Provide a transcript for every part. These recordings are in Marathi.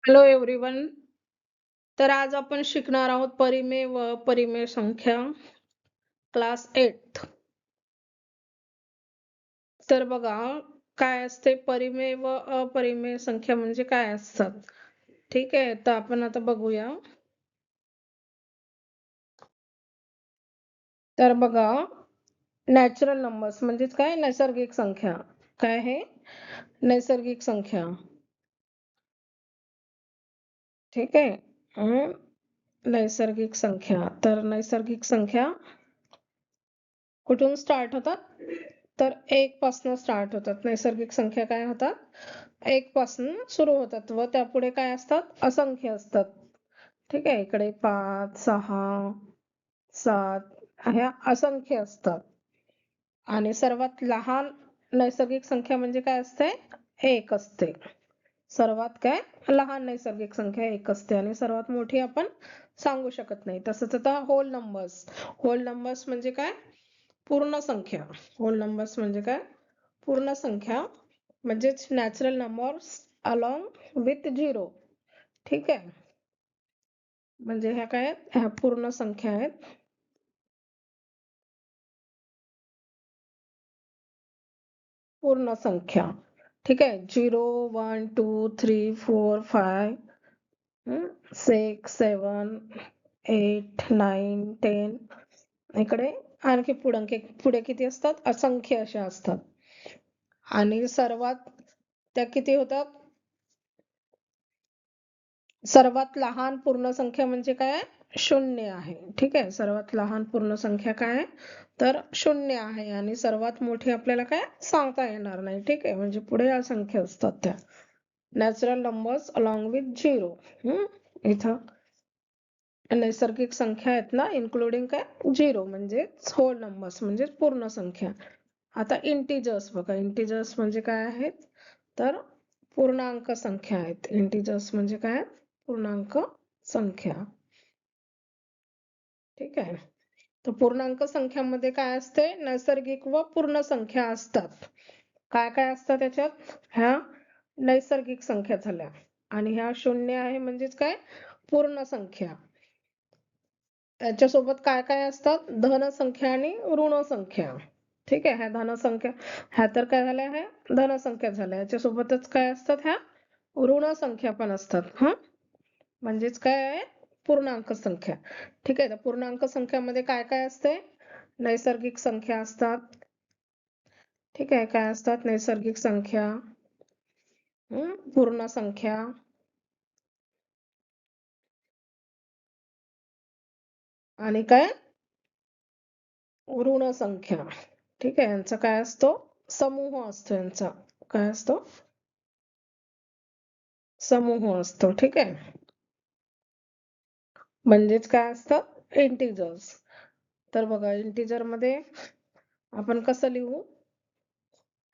Hello everyone. तर आज आपण शिकणार आहोत परिमेय व अपरिमेय संख्या क्लास 8. तर बघा, काय असते परिमेय व अपरिमेय संख्या म्हणजे काय असतात. ठीक आहे, तर आपण आता बघूया. तर बघा, नॅचरल नंबर्स म्हणजेच काय, नैसर्गिक संख्या. काय आहे? नैसर्गिक संख्या. ठीक आहे. नैसर्गिक संख्या. तर नैसर्गिक संख्या कुठून स्टार्ट होतात? तर 1 पासून स्टार्ट होतात. नैसर्गिक संख्या काय होतात? 1 पासून सुरू होतात व त्यापुढे काय असतात? असंख्य असतात. ठीक आहे. इकडे 5, 6, 7 ह्या असंख्य असतात. आणि सर्वात लहान नैसर्गिक संख्या म्हणजे काय असते? 1 असते. सर्वात काय लहान नैसर्गिक संख्या 1 असते आणि सर्वात मोठी आपण सांगू शकत नाही. तसंच आता होल नंबर्स. होल नंबर्स म्हणजे काय? पूर्ण संख्या. होल नंबर्स म्हणजे काय? पूर्ण संख्या म्हणजेच natural numbers along with zero. ठीक आहे. म्हणजे ह्या काय आहेत? ह्या पूर्ण संख्या आहेत. पूर्ण संख्या. ठीक आहे. 0, 1, 2, 3, 4, 5, 6, 7, 8, 9, 10. इकडे आणखी पुढे किती असतात? असंख्य अशा असतात. आणि सर्वात त्या किती होतात? सर्वात लहान पूर्ण संख्या म्हणजे काय? 0 आहे. ठीक आहे. सर्वात लहान पूर्ण संख्या काय आहे? तर 0 आहे आणि सर्वात मोठी आपल्याला काय सांगता येणार नाही. ठीक आहे. म्हणजे पुढे असंख्य असतात त्या. Natural numbers along with zero. इथं नैसर्गिक संख्या आहेत ना, इन्क्लुडिंग काय? झिरो म्हणजे होल नंबर्स म्हणजे पूर्ण संख्या. आता इंटिजर्स बघा. इंटिजर्स म्हणजे काय आहेत? तर पूर्णांक संख्या आहेत. इंटिजर्स म्हणजे काय? पूर्णांक संख्या. ठीक आहे. तर पूर्णांक संख्यामध्ये काय असते? नैसर्गिक व पूर्ण संख्या असतात. काय काय असतात त्याच्यात? ह्या नैसर्गिक संख्या झाल्या आणि ह्या 0 आहे म्हणजेच काय? पूर्ण संख्या. त्याच्यासोबत काय काय असतात? धन संख्या आणि ऋण संख्या. ठीक आहे. ह्या धनसंख्या, ह्या तर काय झाल्या? ह्या धनसंख्या झाल्या. याच्यासोबतच काय असतात? ह्या ऋण संख्या पण असतात. म्हणजेच काय आहे? पूर्णांक संख्या. ठीक आहे. तर पूर्णांक संख्यामध्ये काय काय असते? नैसर्गिक संख्या असतात. ठीक आहे. काय असतात? नैसर्गिक संख्या, पूर्ण संख्या आणि काय? ऋण संख्या. ठीक आहे. यांचा काय असतो? समूह असतो यांचा. काय असतो? समूह असतो. ठीक आहे. म्हणजेच काय असतं? इंटिजर्स. तर बघा, इंटिजर मध्ये आपण कसं लिहू?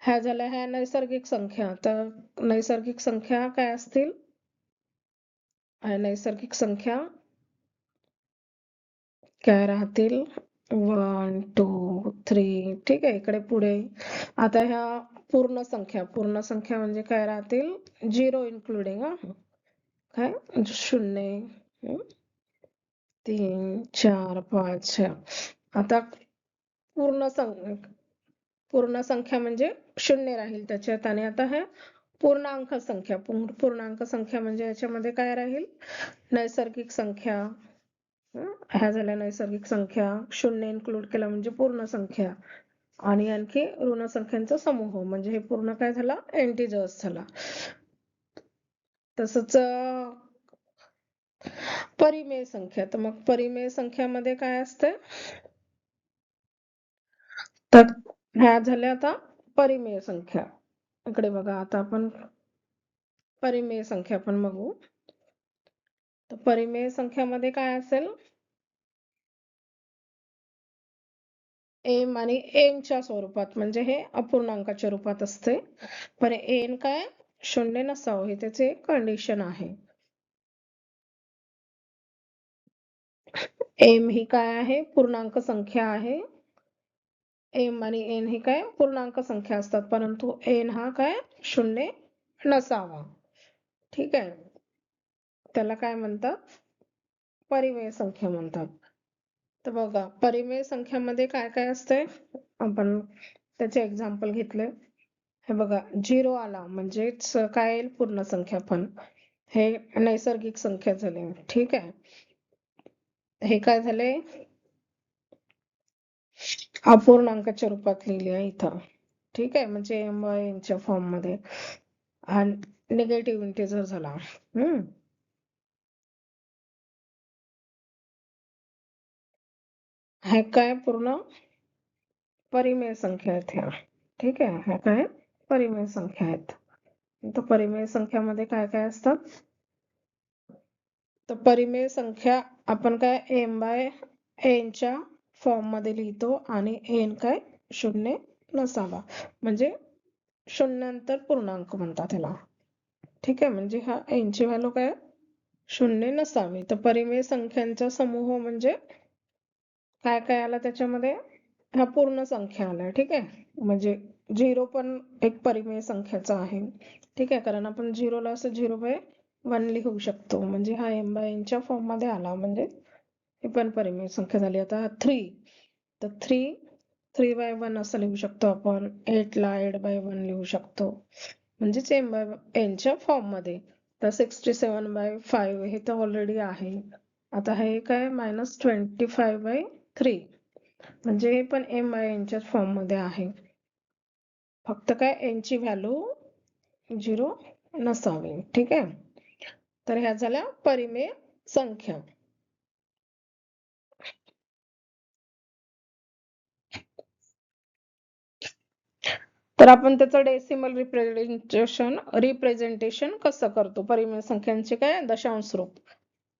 ह्या झाल्या ह्या नैसर्गिक संख्या. तर नैसर्गिक संख्या काय असतील? नैसर्गिक संख्या काय राहतील? 1, 2, 3. ठीक आहे. इकडे पुढे आता ह्या पूर्ण संख्या म्हणजे काय राहतील? 0 इन्क्लुडिंग. काय? 0, 3, 4, 5, 6. आता पूर्ण संख्या म्हणजे 0 राहील त्याच्यात. आणि आता ह्या पूर्णांक संख्या. पूर्णांक संख्या म्हणजे याच्यामध्ये काय राहील? नैसर्गिक संख्या. ह्या झाल्या नैसर्गिक संख्या. 0 इन्क्लूड केला म्हणजे पूर्ण संख्या आणि आणखी ऋण संख्यांचा समूह म्हणजे हे पूर्ण काय झाला? इंटिजर्स झाला. तसंच परिमेय संख्या. तर मग परिमेय संख्यामध्ये काय असते? तर ह्या झाल्या आता परिमेय संख्या. इकडे बघा, आता आपण परिमेय संख्या पण बघू. तर परिमेय संख्यामध्ये काय असेल? एम आणि एनच्या स्वरूपात, म्हणजे हे अपूर्णांकाच्या रूपात असते. पण एन काय 0 नसावं हे त्याचे कंडिशन आहे. एम ही काय आहे? पूर्णांक संख्या आहे. एम आणि एन ही काय पूर्णांक संख्या असतात, परंतु एन हा काय 0 नसावा. ठीक आहे. त्याला काय म्हणतात? परिमेय संख्या म्हणतात. तर बघा, परिमेय संख्यामध्ये काय काय असते, आपण त्याचे एक्झाम्पल घेतले. हे बघा, 0 आला म्हणजेच काय येईल? पूर्ण संख्या. पण हे नैसर्गिक संख्या झाली. ठीक आहे, हे काय झाले? अपूर्णांकाच्या रूपात लिहिली आहे इथं. ठीक आहे, म्हणजे यांच्या फॉर्म मध्ये. आणि निगेटिव्ह इंटिजर झाला. हे काय? पूर्ण परिमेय संख्या आहेत ह्या. ठीक आहे, ह्या काय? परिमेय संख्या आहेत. तर परिमेय संख्यामध्ये काय काय असतात? तर परिमेय संख्या आपण काय m बाय n च्या फॉर्म मध्ये लिहितो, आणि n काय? शून्य नसावा, म्हणजे शून्यान्तर पूर्णांक म्हणतात त्याला. ठीक आहे, म्हणजे हा n ची व्हॅल्यू काय? शून्य नसावी. तर परिमेय संख्यांचा समूह म्हणजे काय काय आला त्याच्यामध्ये? ह्या पूर्ण संख्या आल्या. ठीक आहे, म्हणजे 0 पण एक परिमेय संख्याचा आहे. ठीक आहे, कारण आपण 0 ला असं 0/1 लिहू शकतो, म्हणजे हा m बाय n च्या फॉर्म मध्ये आला, म्हणजे ही पण परिमेय संख्या झाली. आता 3, तर 3/1 असं लिहू शकतो आपण. 8 ला 8/1 लिहू शकतो, म्हणजेच m बाय n च्या फॉर्म मध्ये. तर 67/5 हे तर ऑलरेडी आहे. आता हे काय? -25/3, म्हणजे हे पण m बाय n च्या फॉर्म मध्ये आहे. फक्त काय? n ची व्हॅल्यू 0 नसावी. ठीक आहे, तर ह्या झाल्या परिमेय संख्या. तर आपण त्याचं डेसिमल रिप्रेझेंटेशन कसं करतो? परिमेय संख्यांचे काय? दशांश रूप.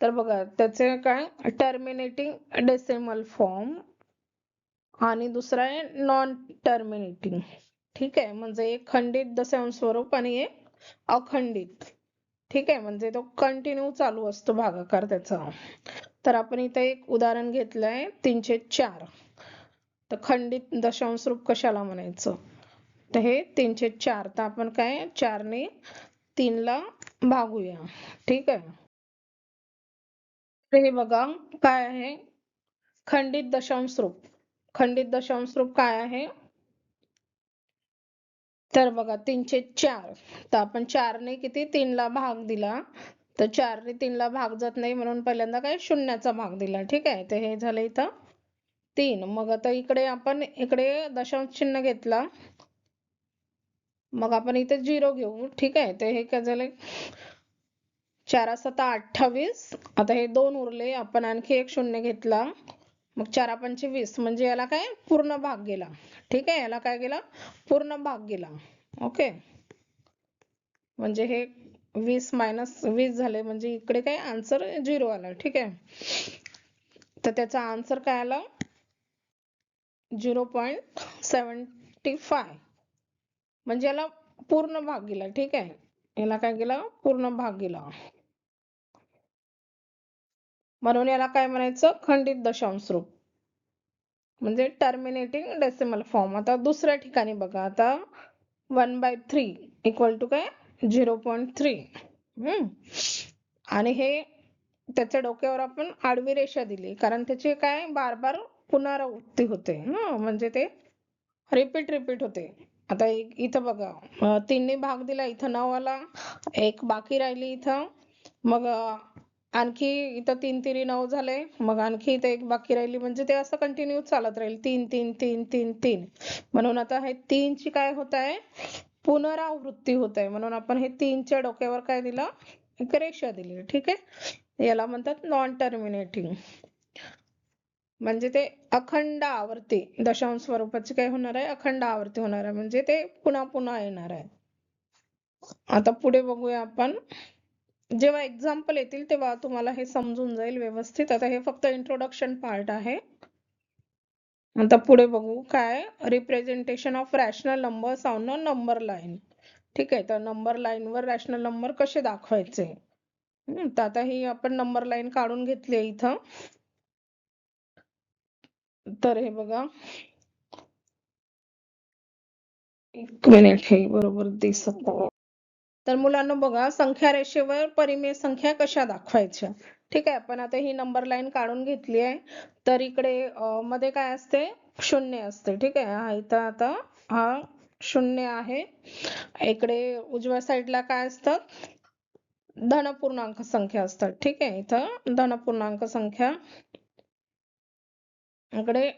तर बघा, त्याचे काय? टर्मिनेटिंग डेसिमल फॉर्म, आणि दुसरा आहे नॉन टर्मिनेटिंग. ठीक आहे, म्हणजे एक खंडित दशांश स्वरूप आणि एक अखंडित. ठीक आहे, म्हणजे तो कंटिन्यू चालू असतो भागाकार त्याचा. तर आपण इथे एक उदाहरण घेतलंय, 304. तर खंडित दशांश रूप कशाला म्हणायचं? तर हे 304. तर आपण काय? 4 ने 3 ला भागूया. ठीक आहे, तर हे बघा काय आहे? खंडित दशांश रूप. खंडित दशांश रूप काय आहे? तर बघा, 304. तर आपण 4 ने किती? 3 ला भाग दिला, तर 4 ने 3 ला भाग जात नाही, म्हणून पहिल्यांदा काय? शून्याचा भाग दिला. ठीक आहे, तर हे झालं इथं 3. मग आता इकडे आपण दशांश चिन्ह घेतला, मग आपण इथे 0 घेऊ. ठीक आहे, तर हे काय झालं? 4 7 28. आता हे 2 उरले, आपण आणखी एक शून्य घेतला, मग 4 5 20, म्हणजे याला काय? पूर्ण भाग गेला. ठीक आहे, याला काय गेला? पूर्ण भाग गेला. ओके, म्हणजे हे 20 - 20 झाले, म्हणजे इकडे काय? आन्सर 0 आला. ठीक आहे, तर त्याचा आन्सर काय आला? 0.75, म्हणजे याला पूर्ण भाग गेला. ठीक आहे, याला काय गेला? पूर्ण भाग गेला, म्हणून याला काय म्हणायचं? खंडित दशांश रूप, म्हणजे टर्मिनेटिंग डेसिमल फॉर्म. आता दुसऱ्या ठिकाणी बघा, आता 1/3 इक्वल टू काय? 0.3. आणि हे त्याच्या डोक्यावर आपण आडवी रेषा दिली, कारण त्याची काय? बार बार पुनरावृत्ती होते, म्हणजे ते रिपीट होते. आता इथं बघा, 3 ने भाग दिला, इथं 9 आला, एक बाकी राहिली इथं. मग आणखी इथं 3 3 9 झाले, मग आणखी इथं एक बाकी राहिली, म्हणजे ते असं कंटिन्यू चालत राहील. 3 3 3 3 3, म्हणून आता हे 3 ची काय होत आहे? पुनरावृत्ती होत आहे, म्हणून आपण हे 3 च्या डोक्यावर काय दिलं? एक रेषा दिली. ठीक आहे, याला म्हणतात नॉन टर्मिनेटिंग, म्हणजे ते अखंड आवर्ती दशांश स्वरूपाची काय होणार आहे? अखंड आवर्ती होणार आहे, म्हणजे ते पुन्हा पुन्हा येणार आहे. आता पुढे बघूया आपण. जेव्हा एक्झाम्पल येतील तेव्हा तुम्हाला हे समजून जाईल व्यवस्थित. आता हे फक्त इंट्रोडक्शन पार्ट आहे. आता पुढे बघू काय? Representation of rational numbers on a number line. ठीक आहे, तर नंबर लाईन वर रॅशनल नंबर कसे दाखवायचे? तर आता ही आपण नंबर लाईन काढून घेतली आहे इथं. तर हे बघा, एक मिनिट, हे बरोबर दिसत नाही. तर मुलांना बघा, संख्या रेषेवर परिमेय संख्या कशा दाखवायच्या. ठीक आहे, आपण आता ही नंबर लाईन काढून घेतली आहे. तर इकडे मध्ये काय असते, शून्य असते. ठीक आहे, हा इथं आता हा शून्य आहे. इकडे उजव्या साईडला काय असतं, धन पूर्णांक संख्या असतात. ठीक आहे, इथं धन पूर्णांक संख्या, इकडे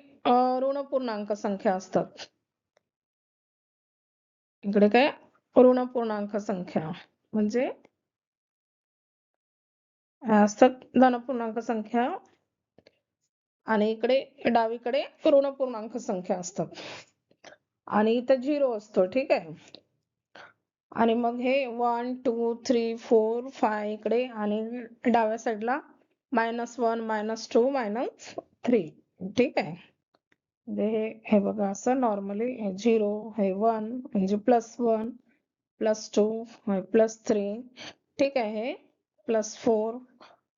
ऋण पूर्णांक संख्या असतात. इकडे काय, ऋण पूर्णांक संख्या म्हणजे ह्या असतात धन पूर्णांक संख्या, आणि इकडे डावीकडे ऋण पूर्णांक संख्या असतात, आणि इथं 0 असतो. ठीक आहे, आणि मग हे 1 2 3 4 5 इकडे, आणि डाव्या साईडला -1 -2 -3. ठीक आहे, म्हणजे हे बघा असं नॉर्मली 0 हे 1 म्हणजे +1 +2 हे +3. ठीक आहे, हे +4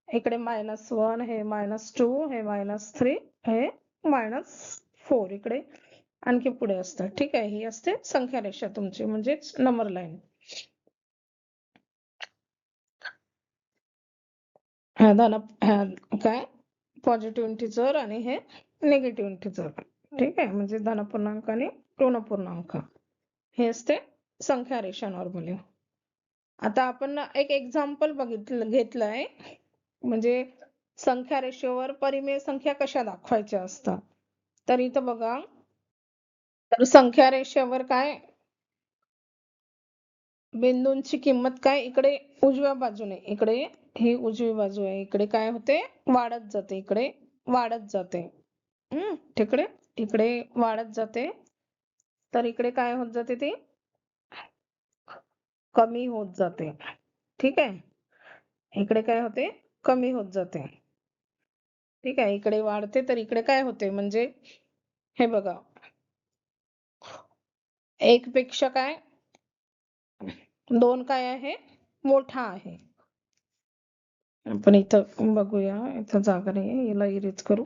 इकडे -1 हे -2 हे -3 हे -4 इकडे आणखी पुढे असतं. ठीक आहे, ही असते संख्या रेषा तुमची, म्हणजेच नंबर लाईन. काय पॉझिटिव्ह इंटिजर आणि हे निगेटिव्ह इंटिजर. ठीक आहे, म्हणजे धन पूर्णांक आणि ऋण पूर्णांक, हे असते संख्या रेषा नॉर्मली. आता आपण एक एक्झाम्पल घेतलंय, म्हणजे संख्या रेषेवर परिमेय संख्या कशा दाखवायच्या असतात. तर इथं बघा, तर संख्या रेषेवर काय बिंदूंची किंमत काय, इकडे उजव्या बाजूने, इकडे ही उजवी बाजू आहे, इकडे काय होते, वाढत जाते, इकडे वाढत जाते. तिकडे इकडे वाढत जाते, तर इकडे काय होत जाते, ती कमी होत जाते. ठीक आहे, इकडे काय होते, कमी होत जाते. ठीक आहे, इकडे वाढते तर इकडे काय होते, म्हणजे हे बघा, 1 पेक्षा काय 2 काय आहे, मोठा आहे. आपण इथं बघूया, इथं जागा नाही, याला इरेज करू.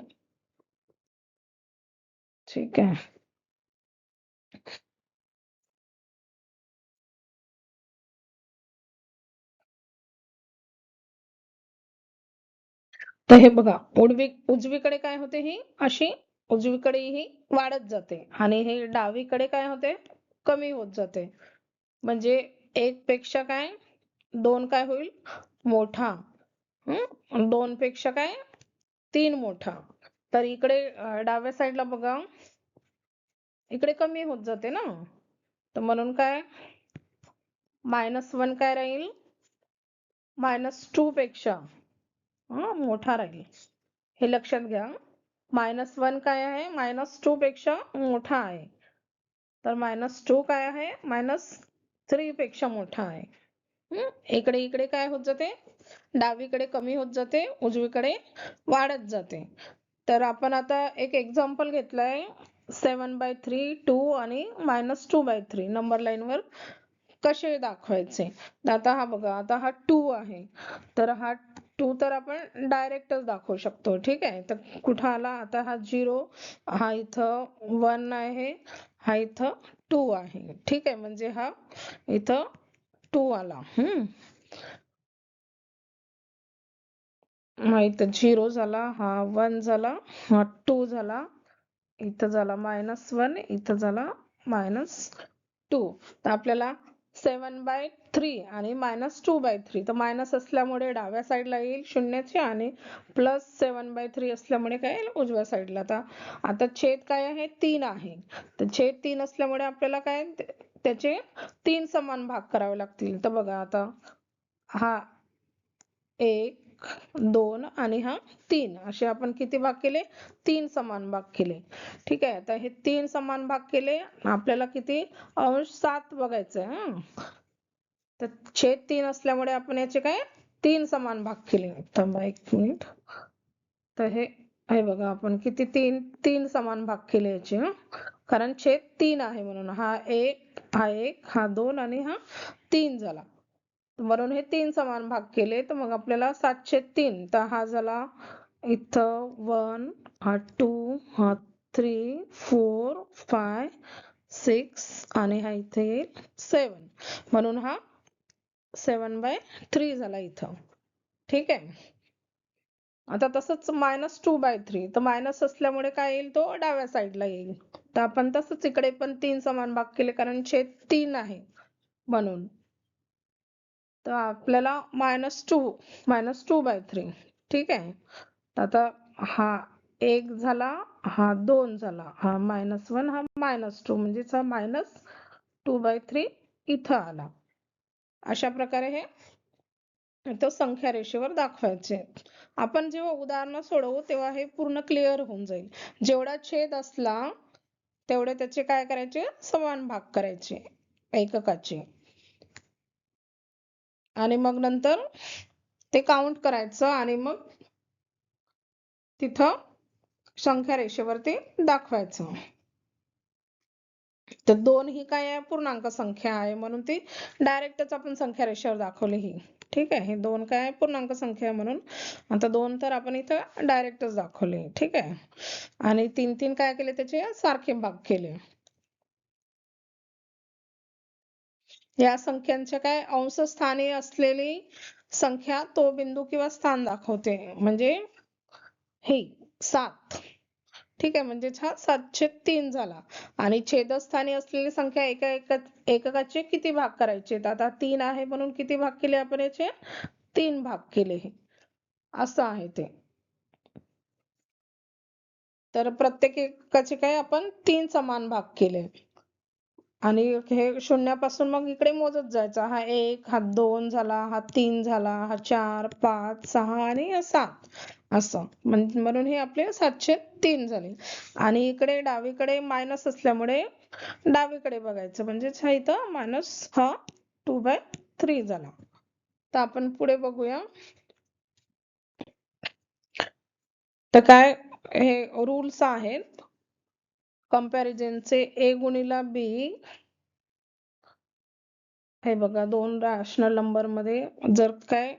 ठीक आहे, तर हे बघा, उजवीकडे काय होते, ही अशी उजवीकडे ही वाढत जाते, आणि हे डावीकडे काय होते, कमी होत जाते. म्हणजे 1 पेक्षा काय 2 काय होईल, मोठा. 2 पेक्षा काय 3 मोठा. तर इकडे डाव्या साईडला बघा, इकडे कमी होत जाते ना, तर म्हणून काय -1 काय राहील, -2 पेक्षा मोठा राहील. हे लक्षात घ्या, -1 काय आहे, -2 पेक्षा मोठा आहे. तर -2 काय आहे, -3 पेक्षा मोठा आहे. इकडे इकडे काय होत जाते, डावीकडे कमी होत जाते, उजवीकडे वाढत जाते. तर आपण आता एक एक्झाम्पल घेतलंय, 7/3 2 आणि -2/3 नंबर लाईन वर कसे दाखवायचे. आता हा बघा, आता हा 2 आहे, तर हा 2 तर आपण डायरेक्टच दाखवू शकतो. ठीक आहे, तर कुठं आला आता, हा 0, हा इथं 1 आहे, हा इथं 2 आहे. ठीक आहे, म्हणजे हा इथं 2 आला. हा इथं 0 झाला, हा 1 झाला, हा 2 झाला, इथं झाला -1, इथं झाला -2. तर आपल्याला 7/3 आणि -2/3, तर मायनस असल्यामुळे डाव्या साईडला येईल शून्याची, आणि +7/3 असल्यामुळे काय येईल, उजव्या साईडला. आता छेद काय आहे, 3 आहे, तर छेद 3 असल्यामुळे आपल्याला काय त्याचे 3 समान भाग करावे लागतील. तर बघा, आता हा 1 2 आणि हा 3, असे आपण किती भाग केले, 3 समान भाग केले. ठीक आहे, आता हे 3 समान भाग केले, आपल्याला किती अंश 7 बघायचंय. तर छेद 3 असल्यामुळे आपण याचे काय 3 समान भाग केले. थांबा 1 मिनिट. तर हे बघा, आपण किती 3 समान भाग केले याचे, कारण छेद 3 आहे म्हणून. हा 1 हा 1 हा 2 आणि हा 3 झाला, म्हणून हे 3 समान भाग केले. तर मग आपल्याला 7/3, तर हा झाला इथं 1, हा 2, हा 3 4 5 6 आणि हा इथे 7, म्हणून हा 7/3 झाला इथं. ठीक आहे. आता तसंच -2/3 तर मायनस असल्यामुळे काय येईल, तो डाव्या साईडला येईल. तर आपण तसंच इकडे पण 3 समान भाग केले, कारण छेद 3 आहे म्हणून. तर आपल्याला -2/3. ठीक आहे. तर आता हा 1 झाला, हा 2 झाला, हा -1, हा -2, म्हणजेच हा -2/3 इथं आला. अशा प्रकारे हे तो संख्या रेषेवर दाखवायचे. आपण जेव्हा उदाहरणं सोडवू तेव्हा हे पूर्ण क्लिअर होऊन जाईल. जेवढा छेद असला तेवढे त्याचे काय करायचे, समान भाग करायचे एककाचे. आणि मग नंतर ते काउंट करायचं आणि मग तिथं संख्या रेषेवरती दाखवायचं. तर 2 ही काय आहे, पूर्णांक संख्या आहे, म्हणून ती डायरेक्टच आपण संख्या रेषेवर दाखवली ही. ठीक आहे. हे 2 काय आहे, पूर्णांक संख्या आहे म्हणून आता 2 तर आपण इथं डायरेक्टच दाखवले. ठीक आहे. आणि 3 काय केले, त्याचे सारखे भाग केले. या संख्यांच्या काय अंशस्थानी असलेली संख्या तो बिंदू किंवा स्थान दाखवते. म्हणजे हे 7. ठीक आहे. म्हणजेच हा 7/3 झाला. आणि छेदस्थानी असलेली संख्या एककाचे किती भाग करायचे, आता 3 आहे म्हणून किती भाग केले आपण याचे, 3 भाग केले. असं आहे ते. तर प्रत्येक एककाचे काय आपण 3 समान भाग केले. आणि हे शून्यापासून मग इकडे मोजत जायचं. हा 1, हा 2 झाला, हा 3 झाला, हा 4, 5, 6 आणि 7 असं. म्हणून हे आपले 7/3 झाले. आणि इकडे डावीकडे मायनस असल्यामुळे डावीकडे बघायचं, म्हणजेच हा इथं मायनस हा 2/3 झाला. तर आपण पुढे बघूया. तर काय हे रूल्स आहेत कंपॅरिझनचे. A गुणिला B, हे बघा 2 रॅशनल नंबर मध्ये जर काय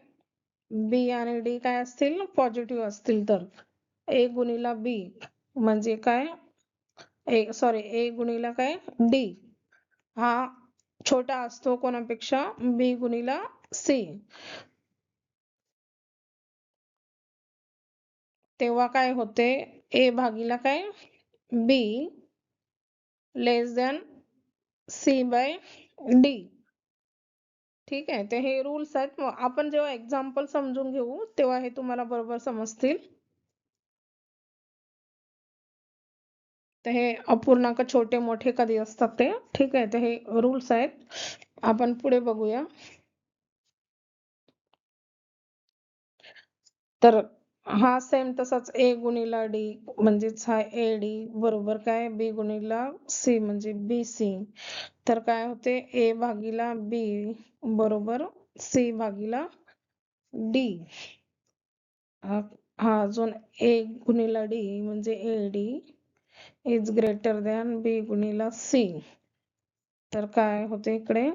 B आणि D काय असतील, पॉझिटिव्ह असतील, तर A गुणिला B म्हणजे काय, A गुणिला काय D हा छोटा असतो कोणापेक्षा, B गुणिला C. तेव्हा काय होते, A भागीला काय B लेस दॅन C/D. ठीक आहे. ते हे रूल्स आहेत. आपण जेव्हा एक्झाम्पल समजून घेऊ तेव्हा हे तुम्हाला बरोबर समजतील. तर हे अपूर्णांक छोटे मोठे कधी असतात ते. ठीक आहे. तर हे रूल्स आहेत. आपण पुढे बघूया. तर हा सेम तसाच A गुणिला D म्हणजेच हा AD बरोबर काय B गुणिला C म्हणजे BC. तर काय होते, A भागीला B बरोबर C भागीला D. हा अजून A गुणिला D म्हणजे AD is greater than B गुणिला C. तर काय होते इकडे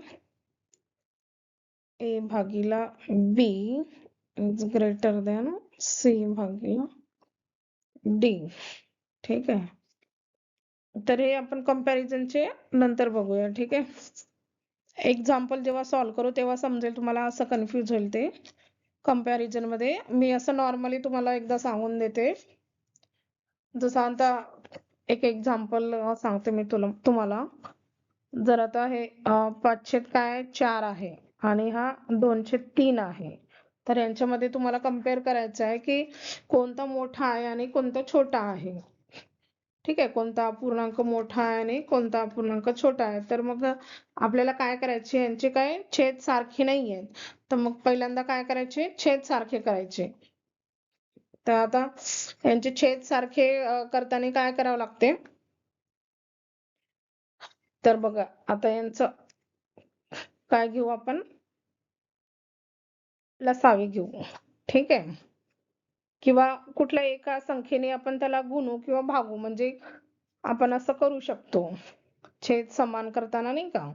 A भागीला B is greater than C भागीला D. ठीक आहे. तर हे आपण कंपॅरिझनचे नंतर बघूया. ठीक आहे. एक्झाम्पल जेव्हा सॉल्व्ह करू तेव्हा समजेल तुम्हाला, असं कन्फ्युज होईल ते कंपॅरिझन मध्ये. मी असं नॉर्मली तुम्हाला एकदा सांगून देते. जसं आता एक एक्झाम्पल सांगते मी तुम्हाला. जर आता हे 5/4 आहे आणि हा 2/3 आहे, तर यांच्यामध्ये तुम्हाला कम्पेअर करायचं आहे की कोणता मोठा आहे आणि कोणता छोटा आहे. ठीक आहे. कोणता अपूर्णांक मोठा आहे आणि कोणता अपूर्णांक छोटा आहे. तर मग आपल्याला काय करायचे, यांचे काय छेद सारखे नाहीयेत, तर मग पहिल्यांदा काय करायचे, छेद सारखे करायचे. तर आता यांचे छेद सारखे करताना काय करावं लागते, तर बघा आता यांचं काय घेऊ आपण, लसावी घेऊ. ठीक आहे. किंवा कुठल्या एका संख्येने आपण त्याला गुणू किंवा भागू, म्हणजे आपण असं करू शकतो छेद समान करताना, नाही का.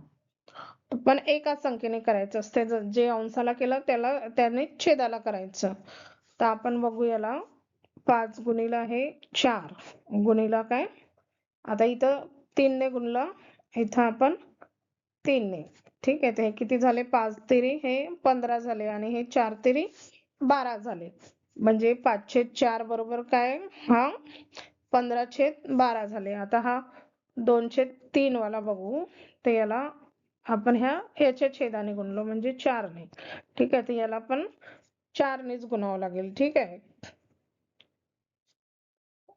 पण एकाच संख्येने करायचं असते. जे अंशाला केलं त्याने छेदाला करायचं. तर आपण बघू याला. 5 गुणिला हे 4 गुणिला काय, आता इथं 3 ने गुणलं, इथं आपण 3 ने. ठीक आहे. तर हे किती झाले? 5 तिरी हे 15 झाले आणि हे 4 तिरी 12 झाले. म्हणजे 5/4 बरोबर काय? हा 15/12 झाले. आता हा 2/3 वाला बघू. तर याला आपण याच्या छेदाने गुणलो म्हणजे 4 ने. ठीक आहे. तर याला पण 4 नेच गुणावं लागेल. ठीक आहे.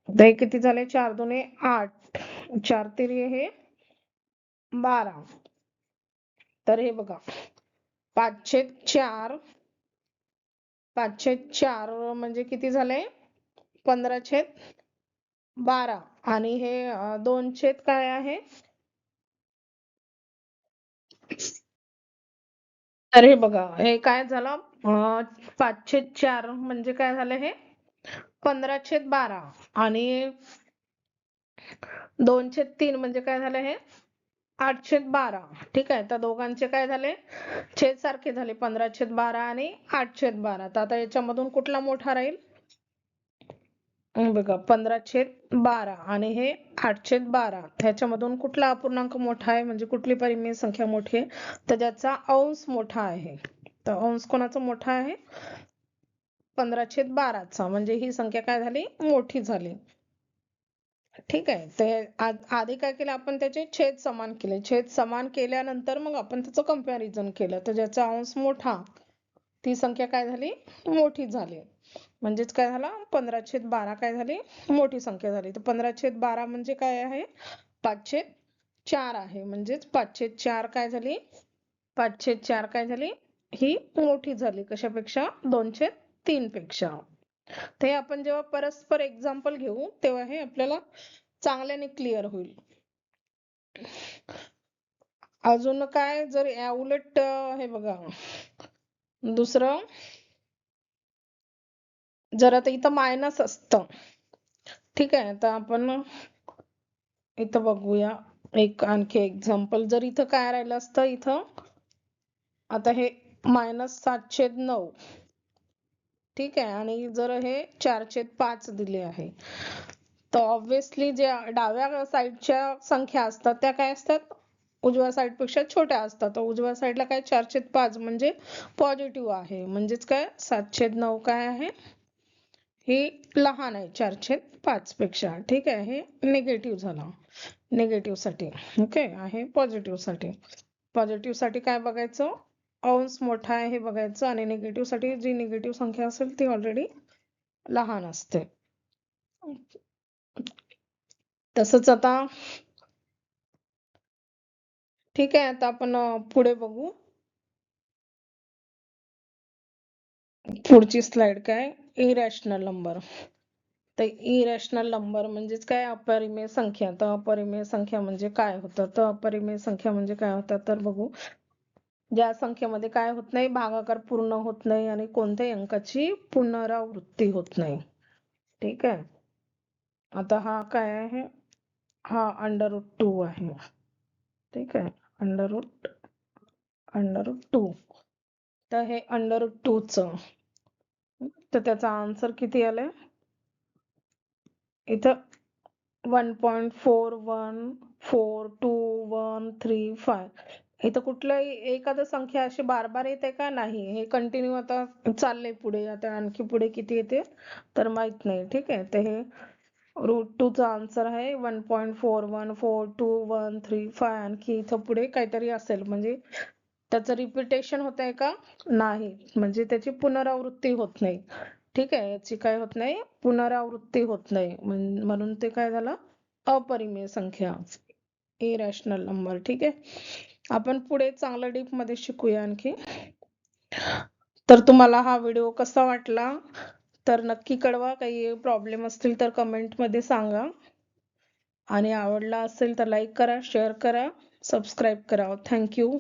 तर हे किती झाले? 4 दुने 8, 4 तिरी हे 12. तर हे बघा 5/4 5/4 म्हणजे किती झाले? 15/12 आणि हे 2 छेद काय आहे? तर हे बघा हे काय झालं? 5/4 म्हणजे काय झालं हे? 15/12 आणि 2/3 म्हणजे काय झालं हे? 8/12. ठीक आहे. तर दोघांचे काय झाले? छेद सारखे झाले. 15/12 आणि 8/12. तर आता याच्यामधून कुठला मोठा राहील? बघा 15/12 आणि हे 8/12. ह्याच्यामधून कुठला अपूर्णांक मोठा आहे? म्हणजे कुठली परिमेय संख्या मोठी आहे? तर ज्याचा अंश मोठा आहे. तर अंश कोणाचा मोठा आहे? 15/12चा. म्हणजे ही संख्या काय झाली? मोठी झाली. ठीक आहे. ते आधी काय केलं आपण? त्याचे छेद समान केले. छेद समान केल्यानंतर मग आपण त्याचं कंपॅरिझन केलं. तर ज्याचा अंश मोठा ती संख्या काय झाली? मोठी झाली. म्हणजेच काय झालं? 15/12 काय झाली? मोठी संख्या झाली. तर 15/12 म्हणजे काय आहे? 5/4 आहे. म्हणजेच 5/4 काय झाली? 5/4 काय झाली? ही मोठी झाली. कशापेक्षा? 2/3 पेक्षा. ते आपण जेव्हा परस्पर एक्झाम्पल घेऊ तेव्हा हे आपल्याला चांगल्याने क्लिअर होईल. अजून काय? जर या उलट हे बघा दुसरं, जर आता इथं मायनस असतं, ठीक आहे, तर आपण इथं बघूया एक आणखी एक्झाम्पल. जर इथं काय राहिलं असतं? इथं आता हे -7/9, ठीक आहे, आणि जर हे 4/5 दिले आहे, तर ऑब्व्हियसली जे डाव्या साईडच्या संख्या असतात त्या काय असतात? उजव्या साईड पेक्षा छोट्या असतात. तर उजव्या साईडला काय? 4/5 म्हणजे पॉझिटिव्ह आहे. म्हणजेच काय? 7/9 काय आहे? हे लहान आहे 4/5 पेक्षा. ठीक आहे. हे निगेटिव्ह झालं. निगेटिव्ह साठी ओके आहे. पॉझिटिव्ह साठी, पॉझिटिव्ह साठी काय बघायचं? अंश मोठा आहे हे बघायचं. आणि निगेटिव्ह साठी जी निगेटिव्ह संख्या असेल ती ऑलरेडी लहान असते. तसंच आता ठीक आहे. आता आपण पुढे बघू. पुढची स्लाइड काय? Irrational number. तर इरॅशनल नंबर म्हणजेच काय? अपरिमेय संख्या. तर अपरिमेय संख्या म्हणजे काय होतं? तर अपरिमेय संख्या म्हणजे काय होतं? तर बघू. ज्या संख्येमध्ये काय होत नाही? भागाकार पूर्ण होत नाही आणि कोणत्याही अंकाची पुनरावृत्ती होत नाही. ठीक आहे. आता हा काय आहे? हा √2 आहे. ठीक आहे. √2. तर हे √2चं तर त्याचा आन्सर किती आलाय? इथं 1.414213 इथं कुठल्याही एखादं संख्या अशी बार बार येते का? नाही. हे कंटिन्यू आता चाललंय पुढे. आता आणखी पुढे किती येते तर माहित नाही. ठीक आहे. तर हे √2 चा आन्सर आहे 1.414213 आणखी इथं पुढे काहीतरी असेल. म्हणजे त्याचं रिपिटेशन होत आहे का? नाही. म्हणजे त्याची पुनरावृत्ती होत नाही. ठीक आहे. याची काय होत नाही? पुनरावृत्ती होत नाही. म्हणून ते काय झालं? अपरिमेय संख्या, इरॅशनल नंबर. ठीक आहे. आपण पुढे चांगलं डीप मध्ये शिकूया आणखी. तर तुम्हाला हा व्हिडिओ कसा वाटला तर नक्की कळवा. काही प्रॉब्लेम असतील तर कमेंट मध्ये सांगा. आणि आवडला असेल तर लाईक करा, शेअर करा, सबस्क्राईब करा. थँक्यू.